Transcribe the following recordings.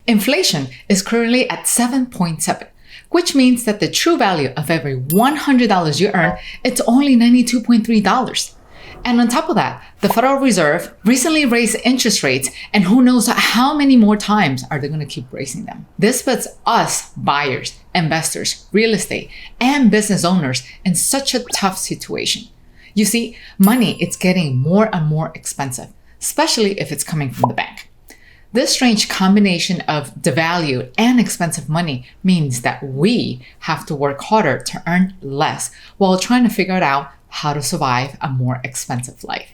Inflation is currently at 7.7, which means that the true value of every $100 you earn, it's only $92.3. And on top of that, the Federal Reserve recently raised interest rates, and who knows how many more times are they going to keep raising them. This puts us buyers, investors, real estate, and business owners in such a tough situation. You see, money is getting more and more expensive, especially if it's coming from the bank. This strange combination of devalued and expensive money means that we have to work harder to earn less while trying to figure it out how to survive a more expensive life.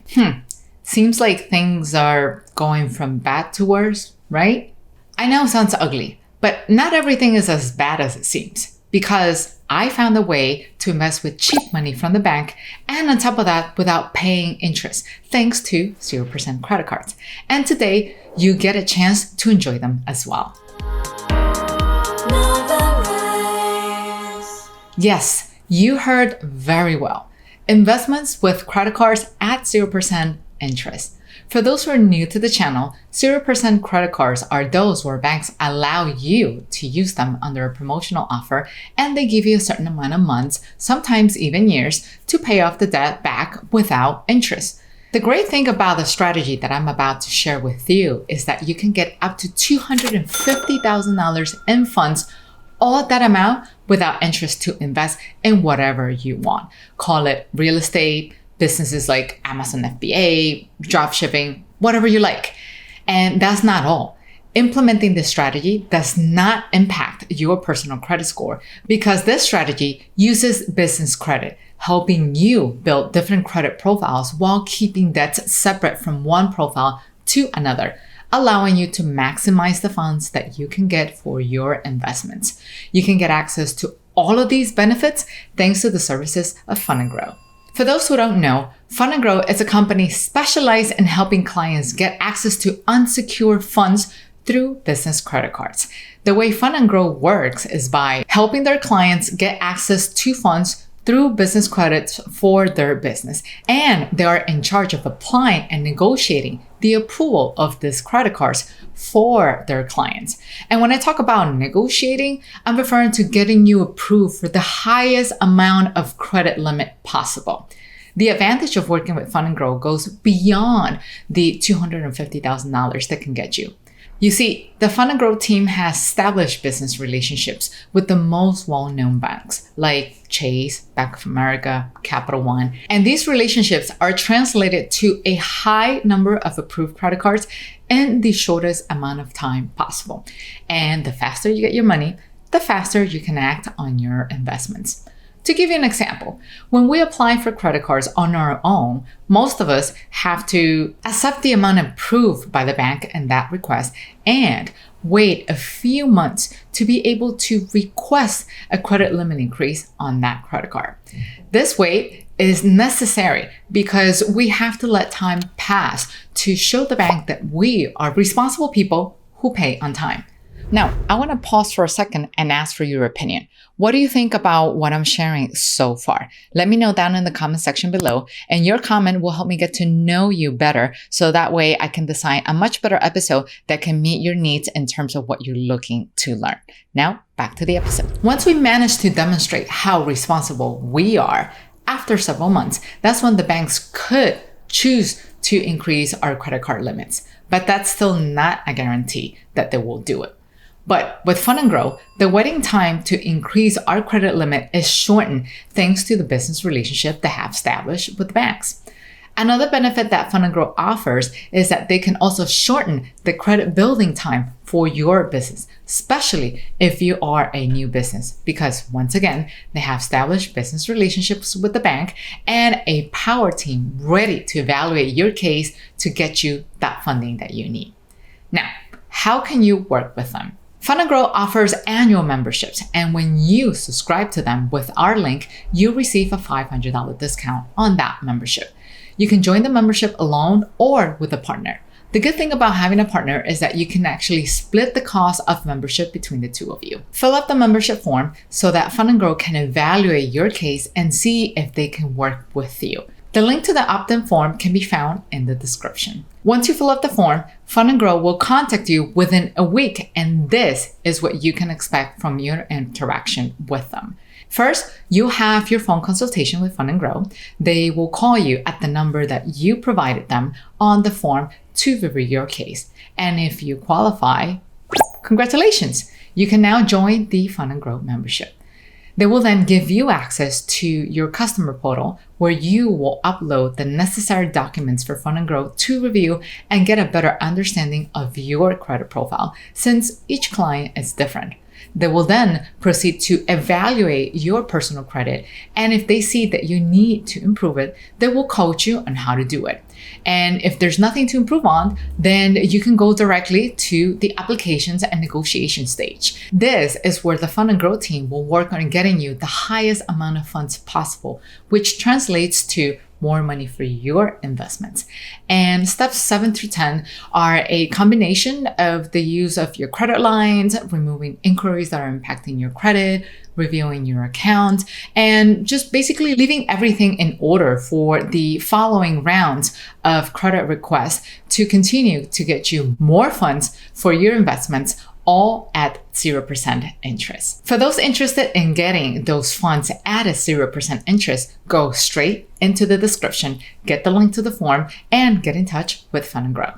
Seems like things are going from bad to worse, right? I know it sounds ugly, but not everything is as bad as it seems, because I found a way to invest with cheap money from the bank, and on top of that, without paying interest, thanks to 0% credit cards. And today, you get a chance to enjoy them as well. NOVARISE. Yes, you heard very well. Investments with credit cards at 0% interest. For those who are new to the channel, 0% credit cards are those where banks allow you to use them under a promotional offer, and they give you a certain amount of months, sometimes even years, to pay off the debt back without interest. The great thing about the strategy that I'm about to share with you is that you can get up to $250,000 in funds, all that amount without interest, to invest in whatever you want. Call it real estate, businesses like Amazon FBA, drop shipping, whatever you like. And that's not all. Implementing this strategy does not impact your personal credit score, because this strategy uses business credit, helping you build different credit profiles while keeping debts separate from one profile to another, allowing you to maximize the funds that you can get for your investments. You can get access to all of these benefits thanks to the services of Fund & Grow. For those who don't know, Fund & Grow is a company specialized in helping clients get access to unsecured funds through business credit cards. The way Fund & Grow works is by helping their clients get access to funds through business credits for their business, and they are in charge of applying and negotiating the approval of these credit cards for their clients. And when I talk about negotiating, I'm referring to getting you approved for the highest amount of credit limit possible. The advantage of working with Fund & Grow goes beyond the $250,000 that can get you. You see, the Fund & Grow team has established business relationships with the most well-known banks like Chase, Bank of America, Capital One, and these relationships are translated to a high number of approved credit cards in the shortest amount of time possible. And the faster you get your money, the faster you can act on your investments. To give you an example, when we apply for credit cards on our own, most of us have to accept the amount approved by the bank in that request and wait a few months to be able to request a credit limit increase on that credit card. This wait is necessary because we have to let time pass to show the bank that we are responsible people who pay on time. Now, I want to pause for a second and ask for your opinion. What do you think about what I'm sharing so far? Let me know down in the comment section below, and your comment will help me get to know you better, so that way I can design a much better episode that can meet your needs in terms of what you're looking to learn. Now, back to the episode. Once we manage to demonstrate how responsible we are, after several months, that's when the banks could choose to increase our credit card limits. But that's still not a guarantee that they will do it. But with Fund & Grow, the waiting time to increase our credit limit is shortened thanks to the business relationship they have established with the banks. Another benefit that Fund & Grow offers is that they can also shorten the credit building time for your business, especially if you are a new business, because once again, they have established business relationships with the bank and a power team ready to evaluate your case to get you that funding that you need. Now, how can you work with them? Fund & Grow offers annual memberships, and when you subscribe to them with our link, you receive a $500 discount on that membership. You can join the membership alone or with a partner. The good thing about having a partner is that you can actually split the cost of membership between the two of you. Fill out the membership form so that Fund & Grow can evaluate your case and see if they can work with you. The link to the opt-in form can be found in the description. Once you fill out the form, Fund & Grow will contact you within a week, and this is what you can expect from your interaction with them. First, you'll have your phone consultation with Fund & Grow. They will call you at the number that you provided them on the form to review your case. And if you qualify, congratulations! You can now join the Fund & Grow membership. They will then give you access to your customer portal where you will upload the necessary documents for Fund & Grow to review and get a better understanding of your credit profile, since each client is different. They will then proceed to evaluate your personal credit, and if they see that you need to improve it, they will coach you on how to do it. And if there's nothing to improve on, then you can go directly to the applications and negotiation stage. This is where the Fund & Grow team will work on getting you the highest amount of funds possible, which translates to more money for your investments. And steps 7 through 10 are a combination of the use of your credit lines, removing inquiries that are impacting your credit, reviewing your account, and just basically leaving everything in order for the following rounds of credit requests to continue to get you more funds for your investments, all at 0% interest. For those interested in getting those funds at a 0% interest, go straight into the description, get the link to the form, and get in touch with Fund & Grow.